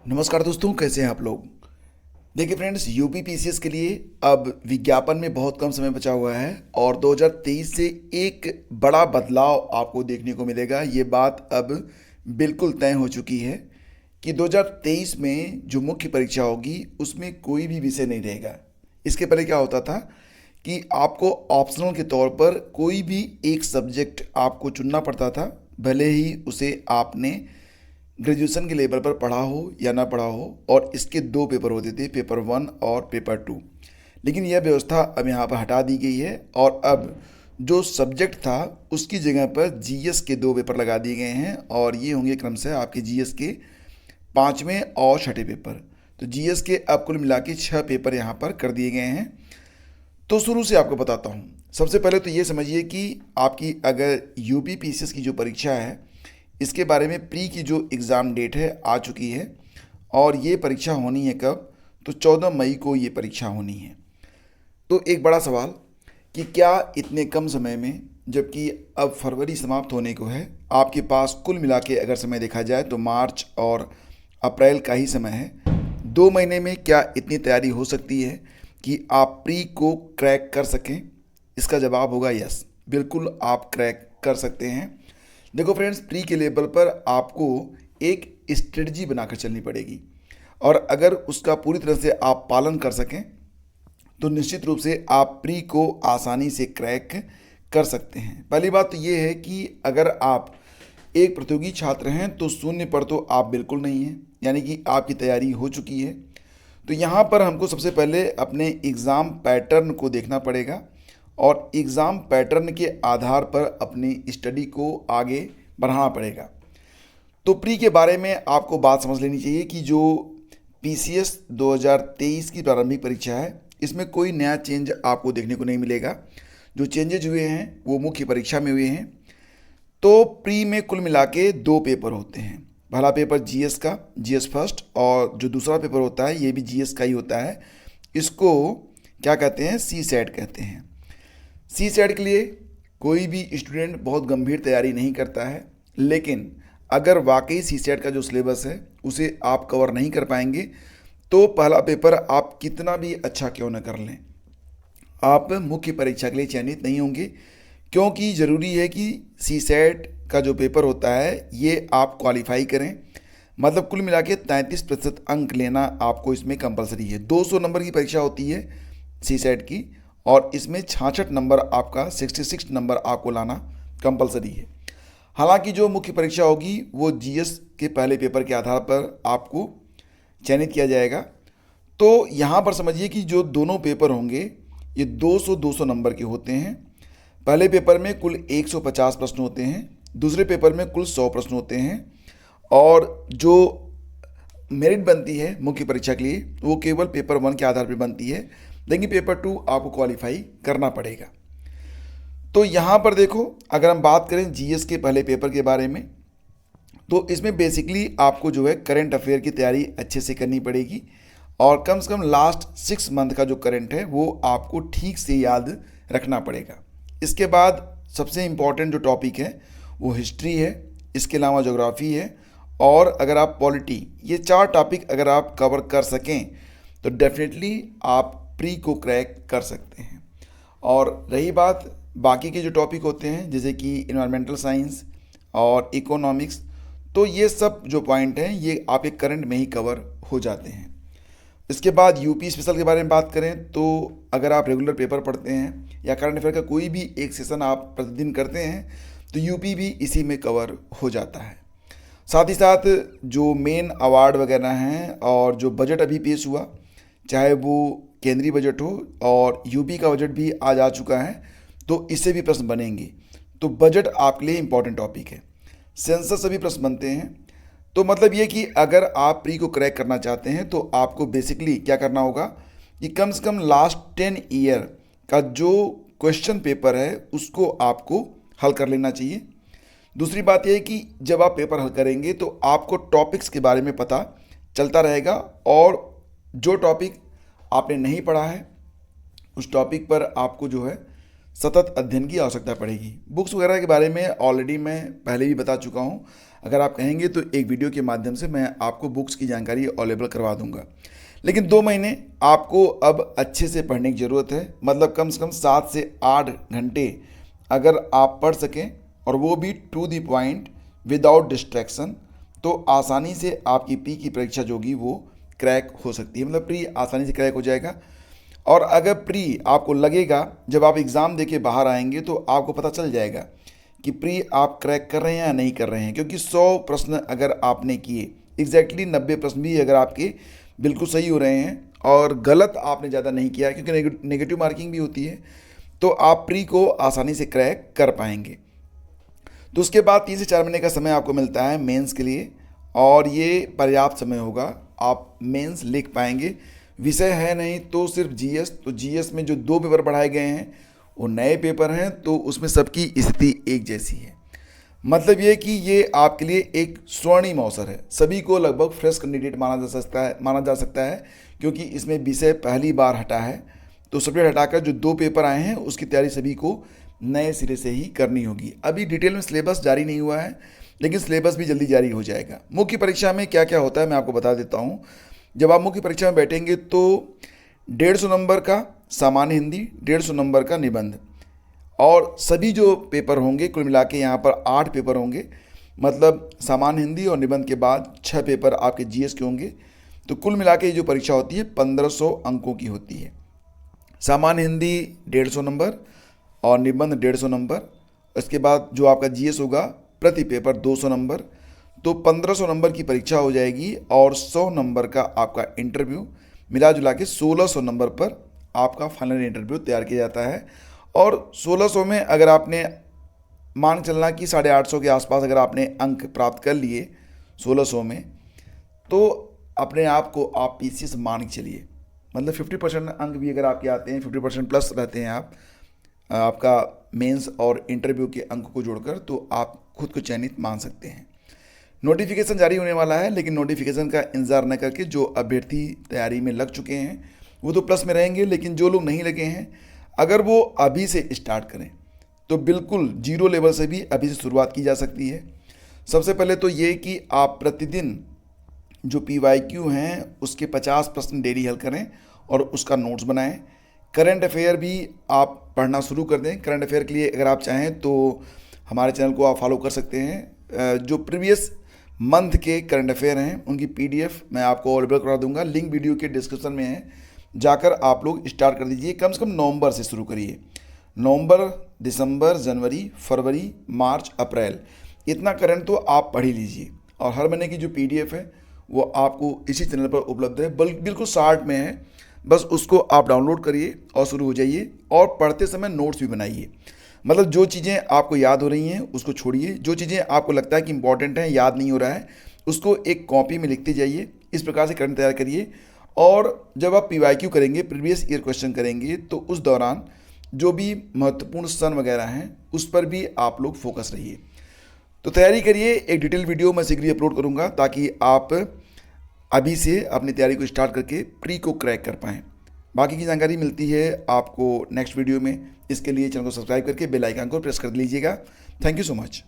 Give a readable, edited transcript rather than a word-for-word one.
नमस्कार दोस्तों, कैसे हैं आप लोग। देखिए फ्रेंड्स, यूपी पीसीएस के लिए अब विज्ञापन में बहुत कम समय बचा हुआ है और 2023 से एक बड़ा बदलाव आपको देखने को मिलेगा। ये बात अब बिल्कुल तय हो चुकी है कि 2023 में जो मुख्य परीक्षा होगी उसमें कोई भी विषय नहीं रहेगा। इसके पहले क्या होता था कि आपको ऑप्शनल के तौर पर कोई भी एक सब्जेक्ट आपको चुनना पड़ता था, भले ही उसे आपने ग्रेजुएशन के लेवल पर पढ़ा हो या ना पढ़ा हो। और इसके दो पेपर होते थे, पेपर 1 और पेपर 2। लेकिन यह व्यवस्था अब यहाँ पर हटा दी गई है और अब जो सब्जेक्ट था उसकी जगह पर जीएस के दो पेपर लगा दिए गए हैं और ये होंगे क्रमशः आपके जीएस के पाँचवें और छठे पेपर। तो जीएस के अब कुल मिला के 6 पेपर यहाँ पर कर दिए गए हैं। तो शुरू से आपको बताता हूँ। सबसे पहले तो ये समझिए कि आपकी अगर यूपी पीसीएस की जो परीक्षा है इसके बारे में प्री की जो एग्ज़ाम डेट है आ चुकी है और ये परीक्षा होनी है कब, तो 14 मई को ये परीक्षा होनी है। तो एक बड़ा सवाल कि क्या इतने कम समय में, जबकि अब फरवरी समाप्त होने को है, आपके पास कुल मिला के अगर समय देखा जाए तो मार्च और अप्रैल का ही समय है, 2 महीने में क्या इतनी तैयारी हो सकती है कि आप प्री को क्रैक कर सकें? इसका जवाब होगा यस, बिल्कुल आप क्रैक कर सकते हैं। देखो फ्रेंड्स, प्री के लेवल पर आपको एक स्ट्रेटजी बनाकर चलनी पड़ेगी और अगर उसका पूरी तरह से आप पालन कर सकें तो निश्चित रूप से आप प्री को आसानी से क्रैक कर सकते हैं। पहली बात तो ये है कि अगर आप एक प्रतियोगी छात्र हैं तो शून्य पर तो आप बिल्कुल नहीं हैं, यानी कि आपकी तैयारी हो चुकी है। तो यहाँ पर हमको सबसे पहले अपने एग्ज़ाम पैटर्न को देखना पड़ेगा और एग्ज़ाम पैटर्न के आधार पर अपनी स्टडी को आगे बढ़ाना पड़ेगा। तो प्री के बारे में आपको बात समझ लेनी चाहिए कि जो पीसीएस 2023 की प्रारंभिक परीक्षा है इसमें कोई नया चेंज आपको देखने को नहीं मिलेगा। जो चेंजेज हुए हैं वो मुख्य परीक्षा में हुए हैं। तो प्री में कुल मिला के 2 पेपर होते हैं। पहला पेपर जीएस का, जीएस फर्स्ट, और जो दूसरा पेपर होता है ये भी जीएस का ही होता है। इसको क्या कहते हैं, सी सेट कहते हैं। सी सेट के लिए कोई भी स्टूडेंट बहुत गंभीर तैयारी नहीं करता है, लेकिन अगर वाकई सी सेट का जो सिलेबस है उसे आप कवर नहीं कर पाएंगे तो पहला पेपर आप कितना भी अच्छा क्यों न कर लें, आप मुख्य परीक्षा के लिए चयनित नहीं होंगे। क्योंकि ज़रूरी है कि सी सेट का जो पेपर होता है ये आप क्वालिफाई करें, मतलब कुल मिला के 33% अंक लेना आपको इसमें कंपलसरी है। 200 नंबर की परीक्षा होती है सी सेट की और इसमें 66 नंबर आपका 66 नंबर आपको लाना कंपलसरी है। हालांकि जो मुख्य परीक्षा होगी वो जीएस के पहले पेपर के आधार पर आपको चयनित किया जाएगा। तो यहाँ पर समझिए कि जो दोनों पेपर होंगे ये 200-200 नंबर के होते हैं। पहले पेपर में कुल 150 प्रश्न होते हैं, दूसरे पेपर में कुल 100 प्रश्न होते हैं और जो मेरिट बनती है मुख्य परीक्षा के लिए वो केवल पेपर 1 के आधार पर बनती है, लेकिन पेपर 2 आपको क्वालिफाई करना पड़ेगा। तो यहाँ पर देखो, अगर हम बात करें जीएस के पहले पेपर के बारे में तो इसमें बेसिकली आपको जो है करंट अफेयर की तैयारी अच्छे से करनी पड़ेगी और कम से कम लास्ट 6 मंथ का जो करंट है वो आपको ठीक से याद रखना पड़ेगा। इसके बाद सबसे इम्पॉर्टेंट जो टॉपिक है वो हिस्ट्री है, इसके अलावा ज्योग्राफी है और अगर आप पॉलिटी, ये 4 टॉपिक अगर आप कवर कर सकें तो डेफिनेटली आप प्री को क्रैक कर सकते हैं। और रही बात बाकी के जो टॉपिक होते हैं जैसे कि इन्वायरमेंटल साइंस और इकोनॉमिक्स, तो ये सब जो पॉइंट हैं ये आपके करंट में ही कवर हो जाते हैं। इसके बाद यूपी स्पेशल के बारे में बात करें तो अगर आप रेगुलर पेपर पढ़ते हैं या करंट अफेयर का कोई भी एक सेशन आप प्रतिदिन करते हैं तो यूपी भी इसी में कवर हो जाता है। साथ ही साथ जो मेन अवार्ड वगैरह हैं और जो बजट अभी पेश हुआ, चाहे वो केंद्रीय बजट हो और यूपी का बजट भी आज आ चुका है, तो इससे भी प्रश्न बनेंगे। तो बजट आपके लिए इम्पॉर्टेंट टॉपिक है। सेंसस से भी प्रश्न बनते हैं। तो मतलब ये कि अगर आप प्री को क्रैक करना चाहते हैं तो आपको बेसिकली क्या करना होगा कि कम से कम लास्ट 10 ईयर का जो क्वेश्चन पेपर है उसको आपको हल कर लेना चाहिए। दूसरी बात यह है कि जब आप पेपर हल करेंगे तो आपको टॉपिक्स के बारे में पता चलता रहेगा और जो टॉपिक आपने नहीं पढ़ा है उस टॉपिक पर आपको जो है सतत अध्ययन की आवश्यकता पड़ेगी। बुक्स वगैरह के बारे में ऑलरेडी मैं पहले भी बता चुका हूँ। अगर आप कहेंगे तो एक वीडियो के माध्यम से मैं आपको बुक्स की जानकारी अवेलेबल करवा दूंगा। लेकिन 2 महीने आपको अब अच्छे से पढ़ने की ज़रूरत है, मतलब कम से कम 7 से 8 घंटे अगर आप पढ़ सकें और वो भी to the point without distraction, तो आसानी से आपकी प्री की परीक्षा जो होगी वो क्रैक हो सकती है, मतलब प्री आसानी से क्रैक हो जाएगा। और अगर प्री आपको लगेगा, जब आप एग्ज़ाम देके बाहर आएंगे तो आपको पता चल जाएगा कि प्री आप क्रैक कर रहे हैं या नहीं कर रहे हैं, क्योंकि 100 प्रश्न अगर आपने किए, एग्जैक्टली 90 प्रश्न भी अगर आपके बिल्कुल सही हो रहे हैं और गलत आपने ज़्यादा नहीं किया है, क्योंकि नेगेटिव मार्किंग भी होती है, तो आप प्री को आसानी से क्रैक कर पाएंगे। तो उसके बाद 3 से 4 महीने का समय आपको मिलता है मेंस के लिए, और ये पर्याप्त समय होगा, आप मेंस लिख पाएंगे। विषय है नहीं तो सिर्फ जीएस, तो जीएस में जो 2 पेपर बढ़ाए गए हैं वो नए पेपर हैं, तो उसमें सबकी स्थिति एक जैसी है। मतलब ये कि ये आपके लिए एक स्वर्णिम अवसर है, सभी को लगभग फ्रेश कैंडिडेट माना जा सकता है, क्योंकि इसमें विषय पहली बार हटा है। तो सब्जेक्ट हटाकर जो 2 पेपर आए हैं उसकी तैयारी सभी को नए सिरे से ही करनी होगी। अभी डिटेल में सिलेबस जारी नहीं हुआ है, लेकिन सिलेबस भी जल्दी जारी हो जाएगा। मुख्य परीक्षा में क्या क्या होता है मैं आपको बता देता हूँ। जब आप मुख्य परीक्षा में बैठेंगे तो 150 नंबर का सामान्य हिंदी, 150 नंबर का निबंध, और सभी जो पेपर होंगे कुल मिला के यहाँ पर 8 पेपर होंगे, मतलब सामान्य हिंदी और निबंध के बाद 6 पेपर आपके जीएस के होंगे। तो कुल मिला के जो परीक्षा होती है 1500 अंकों की होती है। सामान्य हिंदी 150 नंबर और निबंध 150 नंबर, इसके बाद जो आपका जीएस होगा प्रति पेपर 200 नंबर, तो 1500 नंबर की परीक्षा हो जाएगी और 100 नंबर का आपका इंटरव्यू, मिला जुला के 1600 नंबर पर आपका फाइनल इंटरव्यू तैयार किया जाता है। और 1600 में अगर आपने मान चलना कि 850 के आसपास अगर आपने अंक प्राप्त कर लिए 1600 में, तो अपने आप को आप पीसीएस मान के चलिए, मतलब 50% अंक भी अगर आपके आते हैं, 50% प्लस रहते हैं आपका मेंस और इंटरव्यू के अंक को जोड़कर, तो आप खुद को चयनित मान सकते हैं। नोटिफिकेशन जारी होने वाला है, लेकिन नोटिफिकेशन का इंतजार न करके जो अभ्यर्थी तैयारी में लग चुके हैं वो तो प्लस में रहेंगे, लेकिन जो लोग नहीं लगे हैं अगर वो अभी से स्टार्ट करें तो बिल्कुल जीरो लेवल से भी अभी से शुरुआत की जा सकती है। सबसे पहले तो ये कि आप प्रतिदिन जो PYQ हैं उसके 50 प्रश्न डेली हल करें और उसका नोट्स बनाएं। करंट अफेयर भी आप पढ़ना शुरू कर दें। करंट अफेयर के लिए अगर आप चाहें तो हमारे चैनल को आप फॉलो कर सकते हैं। जो प्रीवियस मंथ के करंट अफेयर हैं उनकी PDF मैं आपको अवेलेबल करा दूंगा, लिंक वीडियो के डिस्क्रिप्शन में है, जाकर आप लोग स्टार्ट कर दीजिए। कम से कम नवंबर से शुरू करिए, नवंबर, दिसंबर, जनवरी, फरवरी, मार्च, अप्रैल, इतना करंट तो आप पढ़ ही लीजिए। और हर महीने की जो PDF है वो आपको इसी चैनल पर उपलब्ध है, बिल्कुल शार्ट में है, बस उसको आप डाउनलोड करिए और शुरू हो जाइए। और पढ़ते समय नोट्स भी बनाइए, मतलब जो चीज़ें आपको याद हो रही हैं उसको छोड़िए, जो चीज़ें आपको लगता है कि इंपॉर्टेंट हैं, याद नहीं हो रहा है, उसको एक कॉपी में लिखते जाइए। इस प्रकार से करंट तैयार करिए। और जब आप PYQ करेंगे, प्रीवियस ईयर क्वेश्चन करेंगे, तो उस दौरान जो भी महत्वपूर्ण सन वगैरह हैं उस पर भी आप लोग फोकस रहिए। तो तैयारी करिए। एक डिटेल वीडियो मैं शीघ्र ही अपलोड करूँगा ताकि आप अभी से अपनी तैयारी को स्टार्ट करके प्री को क्रैक कर पाएँ। बाकी की जानकारी मिलती है आपको नेक्स्ट वीडियो में। इसके लिए चैनल को सब्सक्राइब करके बेल आइकन को प्रेस कर लीजिएगा। Thank you so much.